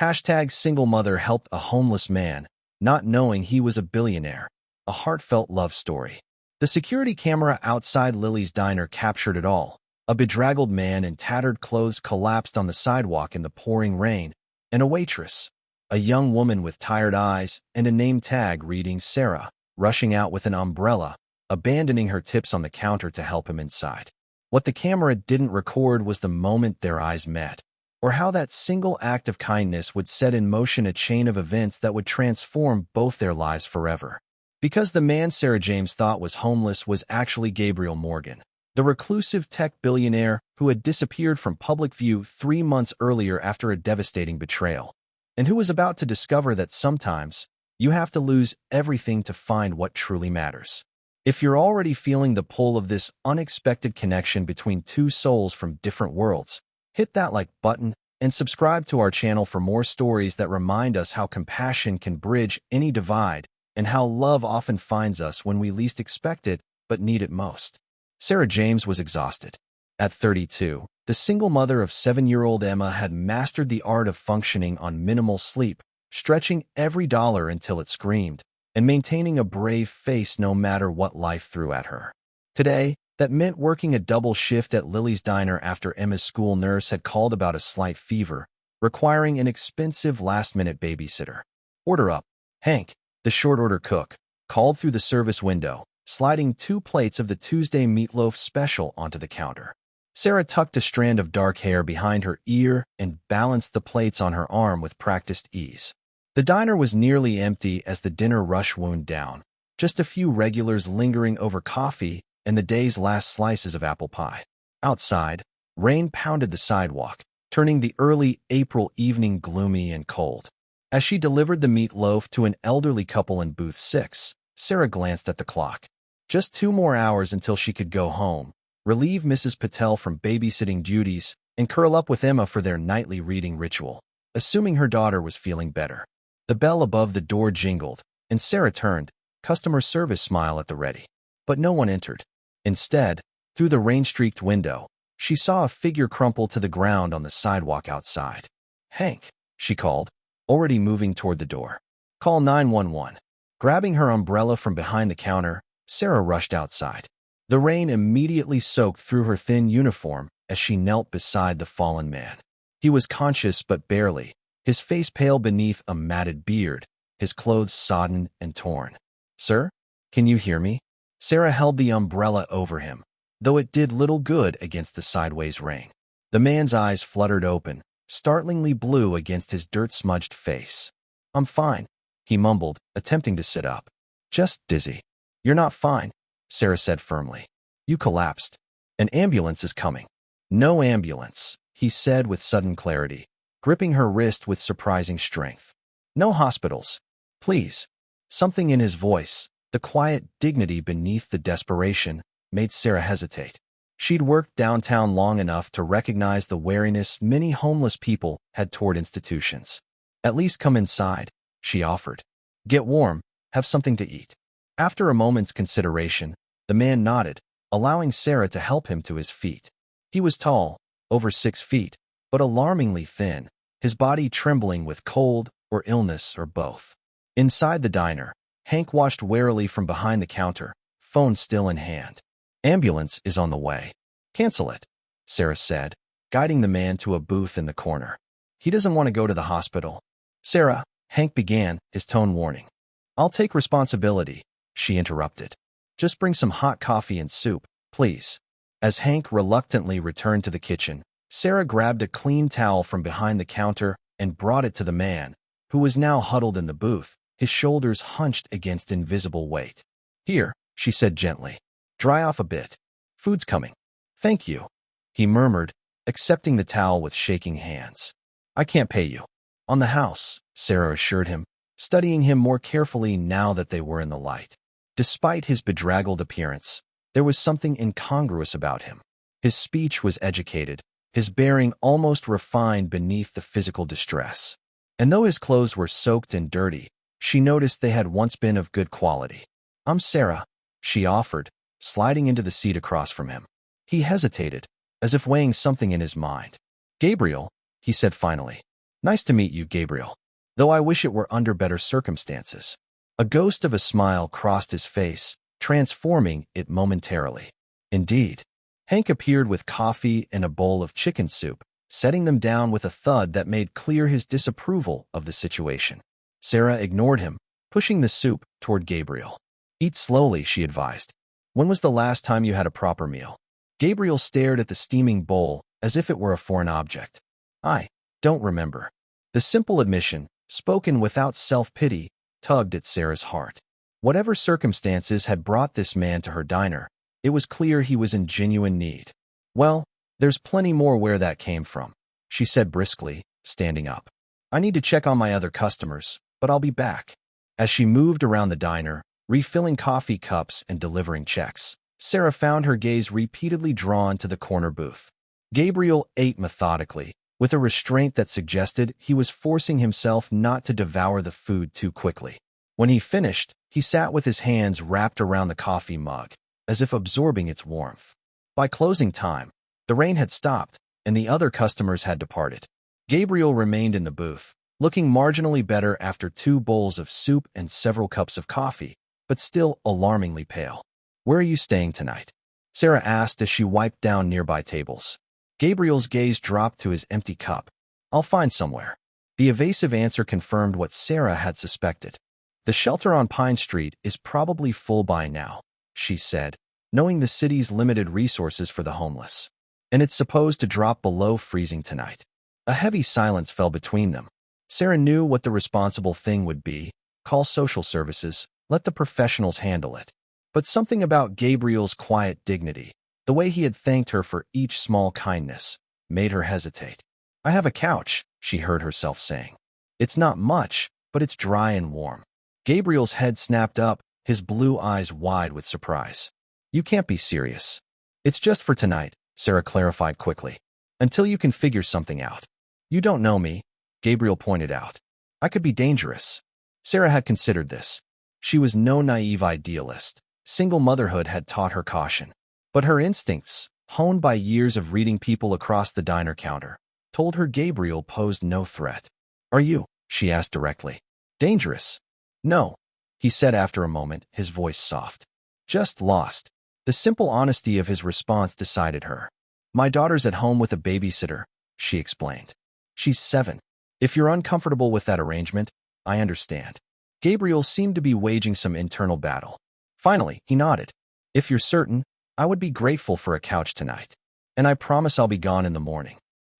Hashtag single mother helped a homeless man, not knowing he was a billionaire. A heartfelt love story. The security camera outside Lily's diner captured it all. A bedraggled man in tattered clothes collapsed on the sidewalk in the pouring rain, and a waitress, a young woman with tired eyes and a name tag reading Sarah, rushing out with an umbrella, abandoning her tips on the counter to help him inside. What the camera didn't record was the moment their eyes met, or how that single act of kindness would set in motion a chain of events that would transform both their lives forever. Because the man Sarah James thought was homeless was actually Gabriel Morgan, the reclusive tech billionaire who had disappeared from public view 3 months earlier after a devastating betrayal, and who was about to discover that sometimes you have to lose everything to find what truly matters. If you're already feeling the pull of this unexpected connection between two souls from different worlds, hit that like button and subscribe to our channel for more stories that remind us how compassion can bridge any divide and how love often finds us when we least expect it but need it most. Sarah James was exhausted. At 32, the single mother of 7-year-old Emma had mastered the art of functioning on minimal sleep, stretching every dollar until it screamed, and maintaining a brave face no matter what life threw at her. Today, that meant working a double shift at Lily's diner after Emma's school nurse had called about a slight fever, requiring an expensive last-minute babysitter. "Order up." Hank, the short-order cook, called through the service window, sliding 2 plates of the Tuesday meatloaf special onto the counter. Sarah tucked a strand of dark hair behind her ear and balanced the plates on her arm with practiced ease. The diner was nearly empty as the dinner rush wound down, just a few regulars lingering over coffee and the day's last slices of apple pie. Outside, rain pounded the sidewalk, turning the early April evening gloomy and cold. As she delivered the meatloaf to an elderly couple in booth 6, Sarah glanced at the clock. Just 2 more hours until she could go home, relieve Mrs. Patel from babysitting duties, and curl up with Emma for their nightly reading ritual, assuming her daughter was feeling better. The bell above the door jingled, and Sarah turned, customer service smile at the ready. But no one entered. Instead, through the rain-streaked window, she saw a figure crumple to the ground on the sidewalk outside. "Hank," she called, already moving toward the door. "Call 911. Grabbing her umbrella from behind the counter, Sarah rushed outside. The rain immediately soaked through her thin uniform as she knelt beside the fallen man. He was conscious but barely, his face pale beneath a matted beard, his clothes sodden and torn. "Sir, can you hear me?" Sarah held the umbrella over him, though it did little good against the sideways rain. The man's eyes fluttered open, startlingly blue against his dirt-smudged face. "I'm fine," he mumbled, attempting to sit up. "Just dizzy." "You're not fine," Sarah said firmly. "You collapsed. An ambulance is coming." "No ambulance," he said with sudden clarity, gripping her wrist with surprising strength. "No hospitals. Please." Something in his voice, the quiet dignity beneath the desperation, made Sarah hesitate. She'd worked downtown long enough to recognize the wariness many homeless people had toward institutions. "At least come inside," she offered. "Get warm, have something to eat." After a moment's consideration, the man nodded, allowing Sarah to help him to his feet. He was tall, over 6 feet, but alarmingly thin, his body trembling with cold or illness or both. Inside the diner, Hank watched warily from behind the counter, phone still in hand. "Ambulance is on the way." "Cancel it," Sarah said, guiding the man to a booth in the corner. "He doesn't want to go to the hospital." "Sarah," Hank began, his tone warning. "I'll take responsibility," she interrupted. "Just bring some hot coffee and soup, please." As Hank reluctantly returned to the kitchen, Sarah grabbed a clean towel from behind the counter and brought it to the man, who was now huddled in the booth, his shoulders hunched against invisible weight. "Here," she said gently. "Dry off a bit. Food's coming." "Thank you," he murmured, accepting the towel with shaking hands. "I can't pay you." "On the house," Sarah assured him, studying him more carefully now that they were in the light. Despite his bedraggled appearance, there was something incongruous about him. His speech was educated, his bearing almost refined beneath the physical distress. And though his clothes were soaked and dirty, she noticed they had once been of good quality. "I'm Sarah," she offered, sliding into the seat across from him. He hesitated, as if weighing something in his mind. "Gabriel," he said finally. Nice to meet you, Gabriel. Though I wish it were under better circumstances. A ghost of a smile crossed his face, transforming it momentarily. Indeed. Hank appeared with coffee and a bowl of chicken soup, setting them down with a thud that made clear his disapproval of the situation. Sarah ignored him, pushing the soup toward Gabriel. Eat slowly, she advised. When was the last time you had a proper meal? Gabriel stared at the steaming bowl as if it were a foreign object. I don't remember. The simple admission, spoken without self-pity, tugged at Sarah's heart. Whatever circumstances had brought this man to her diner, it was clear he was in genuine need. Well, there's plenty more where that came from, she said briskly, standing up. I need to check on my other customers, but I'll be back. As she moved around the diner, refilling coffee cups and delivering checks, Sarah found her gaze repeatedly drawn to the corner booth. Gabriel ate methodically, with a restraint that suggested he was forcing himself not to devour the food too quickly. When he finished, he sat with his hands wrapped around the coffee mug, as if absorbing its warmth. By closing time, the rain had stopped, and the other customers had departed. Gabriel remained in the booth, looking marginally better after 2 bowls of soup and several cups of coffee, but still alarmingly pale. Where are you staying tonight? Sarah asked as she wiped down nearby tables. Gabriel's gaze dropped to his empty cup. I'll find somewhere. The evasive answer confirmed what Sarah had suspected. The shelter on Pine Street is probably full by now, she said, knowing the city's limited resources for the homeless. And it's supposed to drop below freezing tonight. A heavy silence fell between them. Sarah knew what the responsible thing would be: call social services, let the professionals handle it. But something about Gabriel's quiet dignity, the way he had thanked her for each small kindness, made her hesitate. I have a couch, she heard herself saying. It's not much, but it's dry and warm. Gabriel's head snapped up, his blue eyes wide with surprise. You can't be serious. It's just for tonight, Sarah clarified quickly. Until you can figure something out. You don't know me, Gabriel pointed out. I could be dangerous. Sarah had considered this. She was no naive idealist. Single motherhood had taught her caution. But her instincts, honed by years of reading people across the diner counter, told her Gabriel posed no threat. Are you? She asked directly. Dangerous? No, he said after a moment, his voice soft. Just lost. The simple honesty of his response decided her. My daughter's at home with a babysitter, she explained. She's 7. If you're uncomfortable with that arrangement, I understand. Gabriel seemed to be waging some internal battle. Finally, he nodded. If you're certain, I would be grateful for a couch tonight. And I promise I'll be gone in the morning.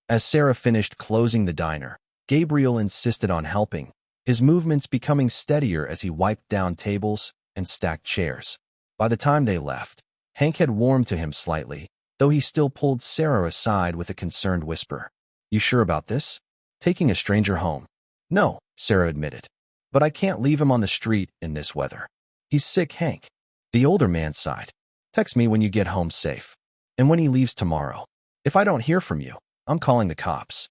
As Sarah finished closing the diner, Gabriel insisted on helping, his movements becoming steadier as he wiped down tables and stacked chairs. By the time they left, Hank had warmed to him slightly, though he still pulled Sarah aside with a concerned whisper. You sure about this? Taking a stranger home? No, Sarah admitted. But I can't leave him on the street in this weather. He's sick, Hank. The older man sighed. Text me when you get home safe. And when he leaves tomorrow. If I don't hear from you, I'm calling the cops.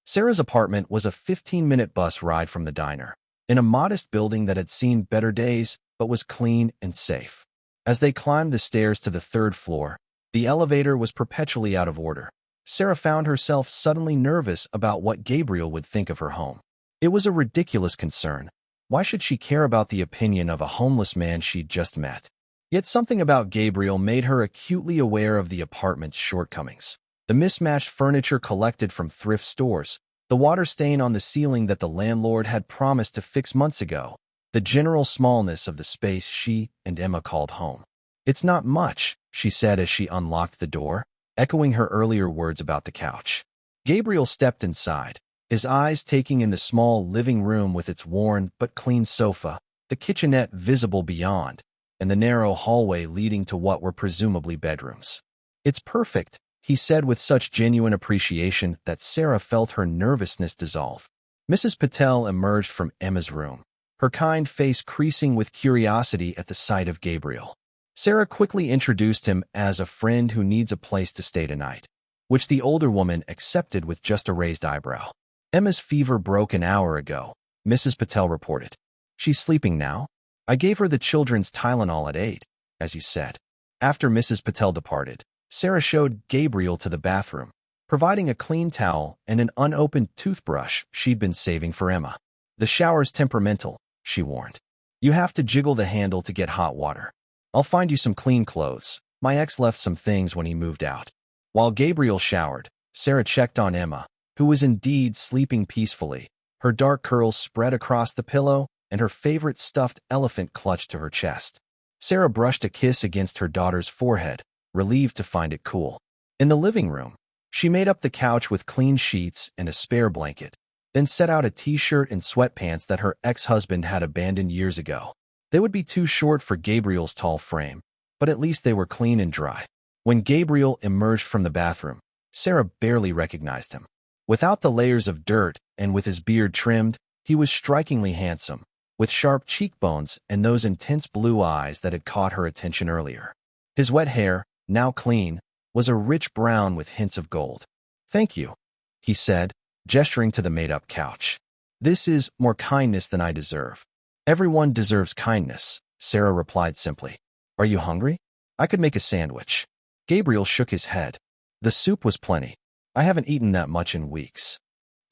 Sarah's apartment was a 15-minute bus ride from the diner, in a modest building that had seen better days but was clean and safe. As they climbed the stairs to the 3rd floor, the elevator was perpetually out of order. Sarah found herself suddenly nervous about what Gabriel would think of her home. It was a ridiculous concern. Why should she care about the opinion of a homeless man she'd just met? Yet something about Gabriel made her acutely aware of the apartment's shortcomings. The mismatched furniture collected from thrift stores, the water stain on the ceiling that the landlord had promised to fix months ago, the general smallness of the space she and Emma called home. It's not much, she said as she unlocked the door, echoing her earlier words about the couch. Gabriel stepped inside, his eyes taking in the small living room with its worn but clean sofa, the kitchenette visible beyond, and the narrow hallway leading to what were presumably bedrooms. It's perfect, he said with such genuine appreciation that Sarah felt her nervousness dissolve. Mrs. Patel emerged from Emma's room, her kind face creasing with curiosity at the sight of Gabriel. Sarah quickly introduced him as a friend who needs a place to stay tonight, which the older woman accepted with just a raised eyebrow. Emma's fever broke an hour ago, Mrs. Patel reported. She's sleeping now? I gave her the children's Tylenol at 8, as you said. After Mrs. Patel departed, Sarah showed Gabriel to the bathroom, providing a clean towel and an unopened toothbrush she'd been saving for Emma. "The shower's temperamental," she warned. "You have to jiggle the handle to get hot water. I'll find you some clean clothes. My ex left some things when he moved out." While Gabriel showered, Sarah checked on Emma, who was indeed sleeping peacefully, her dark curls spread across the pillow and her favorite stuffed elephant clutched to her chest. Sarah brushed a kiss against her daughter's forehead, relieved to find it cool. In the living room, she made up the couch with clean sheets and a spare blanket, then set out a t-shirt and sweatpants that her ex-husband had abandoned years ago. They would be too short for Gabriel's tall frame, but at least they were clean and dry. When Gabriel emerged from the bathroom, Sarah barely recognized him. Without the layers of dirt and with his beard trimmed, he was strikingly handsome, with sharp cheekbones and those intense blue eyes that had caught her attention earlier. His wet hair, now clean, was a rich brown with hints of gold. "Thank you," he said, gesturing to the made-up couch. "This is more kindness than I deserve." "Everyone deserves kindness," Sarah replied simply. "Are you hungry? I could make a sandwich." Gabriel shook his head. "The soup was plenty. I haven't eaten that much in weeks."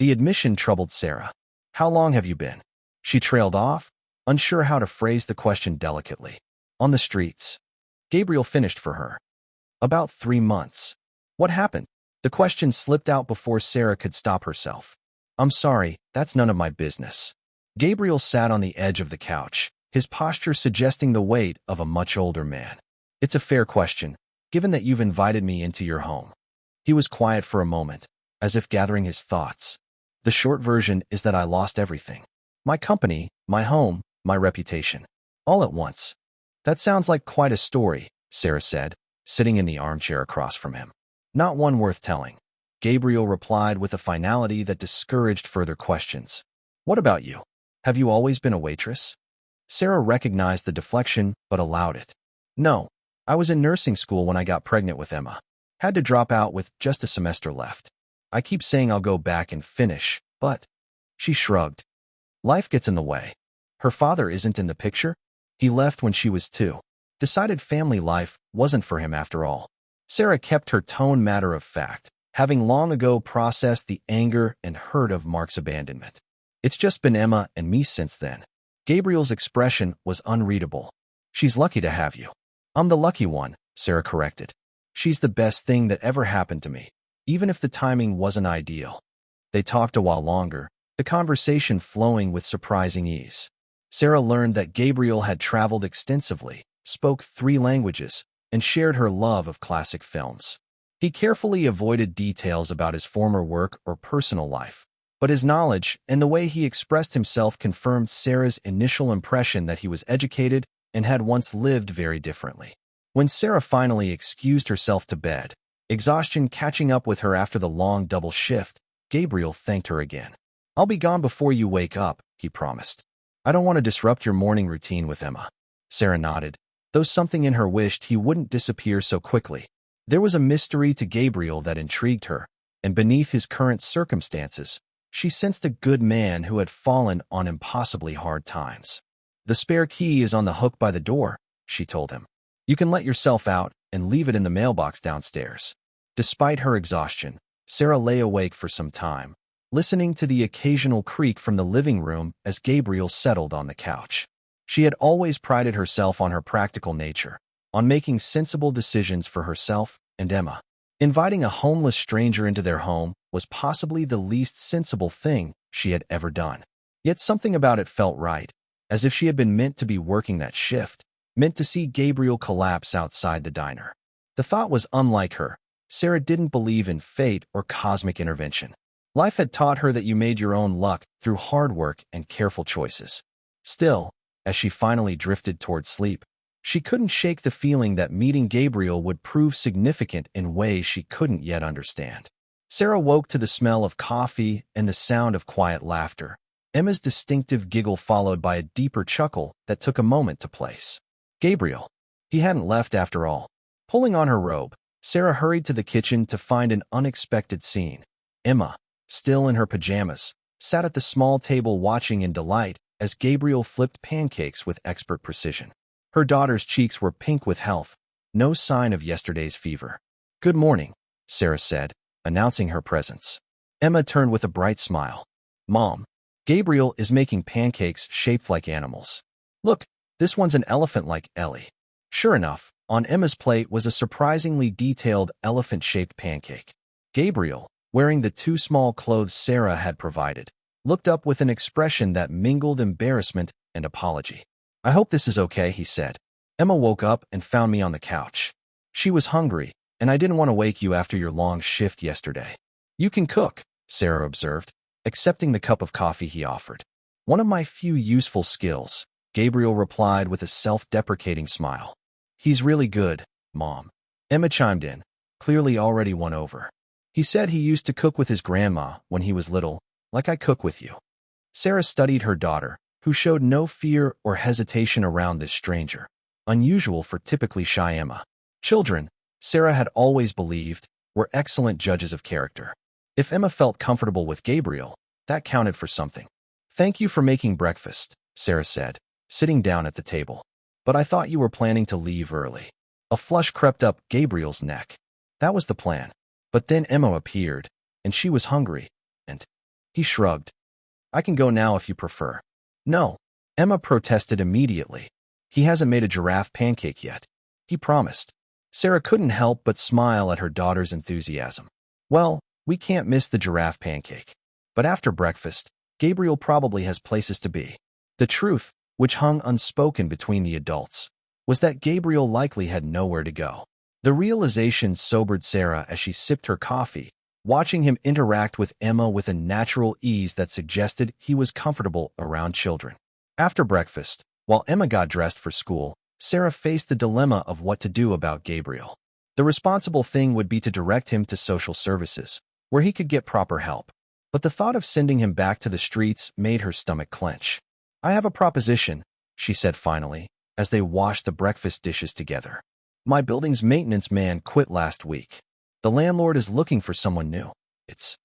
The admission troubled Sarah. "How long have you been?" She trailed off, unsure how to phrase the question delicately. "On the streets." Gabriel finished for her. "About 3 months. What happened?" The question slipped out before Sarah could stop herself. "I'm sorry, that's none of my business." Gabriel sat on the edge of the couch, his posture suggesting the weight of a much older man. "It's a fair question, given that you've invited me into your home." He was quiet for a moment, as if gathering his thoughts. "The short version is that I lost everything. My company, my home, my reputation. All at once." "That sounds like quite a story," Sarah said, sitting in the armchair across from him. "Not one worth telling." Gabriel replied with a finality that discouraged further questions. "What about you? Have you always been a waitress?" Sarah recognized the deflection, but allowed it. "No, I was in nursing school when I got pregnant with Emma. Had to drop out with just a semester left. I keep saying I'll go back and finish, but..." She shrugged. "Life gets in the way." "Her father isn't in the picture?" "He left when she was 2. Decided family life wasn't for him after all." Sarah kept her tone matter of fact, having long ago processed the anger and hurt of Mark's abandonment. "It's just been Emma and me since then." Gabriel's expression was unreadable. "She's lucky to have you." "I'm the lucky one," Sarah corrected. "She's the best thing that ever happened to me, even if the timing wasn't ideal." They talked a while longer, the conversation flowing with surprising ease. Sarah learned that Gabriel had traveled extensively, spoke 3 languages, and shared her love of classic films. He carefully avoided details about his former work or personal life, but his knowledge and the way he expressed himself confirmed Sarah's initial impression that he was educated and had once lived very differently. When Sarah finally excused herself to bed, exhaustion catching up with her after the long double shift, Gabriel thanked her again. "I'll be gone before you wake up," he promised. "I don't want to disrupt your morning routine with Emma." Sarah nodded, though something in her wished he wouldn't disappear so quickly. There was a mystery to Gabriel that intrigued her, and beneath his current circumstances, she sensed a good man who had fallen on impossibly hard times. "The spare key is on the hook by the door," she told him. "You can let yourself out and leave it in the mailbox downstairs." Despite her exhaustion, Sarah lay awake for some time, listening to the occasional creak from the living room as Gabriel settled on the couch. She had always prided herself on her practical nature, on making sensible decisions for herself and Emma. Inviting a homeless stranger into their home was possibly the least sensible thing she had ever done. Yet something about it felt right, as if she had been meant to be working that shift, meant to see Gabriel collapse outside the diner. The thought was unlike her. Sarah didn't believe in fate or cosmic intervention. Life had taught her that you made your own luck through hard work and careful choices. Still, as she finally drifted toward sleep, she couldn't shake the feeling that meeting Gabriel would prove significant in ways she couldn't yet understand. Sarah woke to the smell of coffee and the sound of quiet laughter, Emma's distinctive giggle followed by a deeper chuckle that took a moment to place. Gabriel. He hadn't left after all. Pulling on her robe, Sarah hurried to the kitchen to find an unexpected scene. Emma, still in her pajamas, sat at the small table watching in delight as Gabriel flipped pancakes with expert precision. Her daughter's cheeks were pink with health, no sign of yesterday's fever. "Good morning," Sarah said, announcing her presence. Emma turned with a bright smile. Mom, Gabriel is making pancakes shaped like animals. Look, this one's an elephant like Ellie. Sure enough, on Emma's plate was a surprisingly detailed elephant-shaped pancake. Gabriel, wearing the two small clothes Sarah had provided, looked up with an expression that mingled embarrassment and apology. I hope this is okay, he said. Emma woke up and found me on the couch. She was hungry, and I didn't want to wake you after your long shift yesterday. You can cook, Sarah observed, accepting the cup of coffee he offered. One of my few useful skills, Gabriel replied with a self-deprecating smile. He's really good, Mom. Emma chimed in, clearly already won over. He said he used to cook with his grandma when he was little, like I cook with you. Sarah studied her daughter, who showed no fear or hesitation around this stranger, unusual for typically shy Emma. Children, Sarah had always believed, were excellent judges of character. If Emma felt comfortable with Gabriel, that counted for something. Thank you for making breakfast, Sarah said, sitting down at the table. But I thought you were planning to leave early. A flush crept up Gabriel's neck. That was the plan. But then Emma appeared, and she was hungry, and he shrugged. I can go now if you prefer. No, Emma protested immediately. He hasn't made a giraffe pancake yet. He promised. Sarah couldn't help but smile at her daughter's enthusiasm. Well, we can't miss the giraffe pancake. But after breakfast, Gabriel probably has places to be. The truth, which hung unspoken between the adults, was that Gabriel likely had nowhere to go. The realization sobered Sarah as she sipped her coffee, watching him interact with Emma with a natural ease that suggested he was comfortable around children. After breakfast, while Emma got dressed for school, Sarah faced the dilemma of what to do about Gabriel. The responsible thing would be to direct him to social services, where he could get proper help. But the thought of sending him back to the streets made her stomach clench. I have a proposition, she said finally, as they washed the breakfast dishes together. My building's maintenance man quit last week. The landlord is looking for someone new. It's